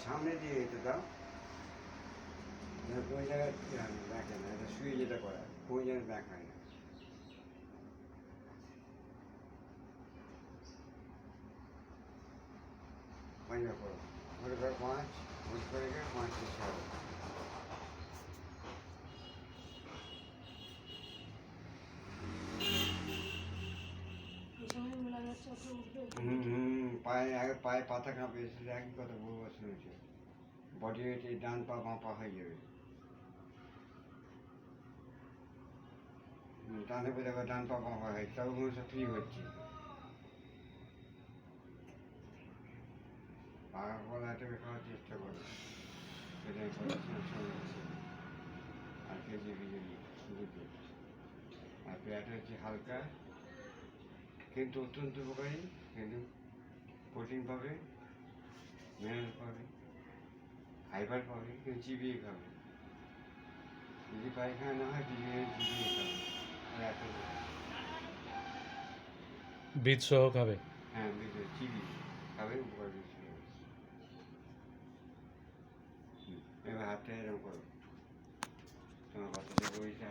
সামনে দিয়ে এটা দাও, কোন জায়গায় দেখে না, এটা শুয়ে যেটা করা কোন জায়গায় দেখায় না। পঞ্জা করো, ওটা করে 5, ওটা করে 5 6। পায়ে আগে পায়ে পাতা কাঁপে, সেটা একই কথা বহুবার শুনেছে। বডি ওয়েটে ডান পা বাঁ পা হয়ে যাবে। ডানে পে দেখো ডান পা বাঁ পা হয়ে, তবে কোনো সব ফ্রি হচ্ছে। পাকা কলা এটাকে খাওয়ার চেষ্টা করো, সেটা আর কেজি বিজেপি শুরুতে। আর পেঁয়াজটা হচ্ছে হালকা কিন্তু অত্যন্ত উপকারী, কিন্তু প্রোটিন পাবে, মিনারেল পাবে, ফাইবার পাবে, কিন্তু চিবিয়ে খাবে। যদি পায়খানা না হয় চিবিয়ে খাবে। আর এত বীজ সহ খাবে। হ্যাঁ চিবিয়ে খাবে, উপকার বেশি হবে। এবার হাতটা এরকম করো, তোমার বাচ্চাটা বইটা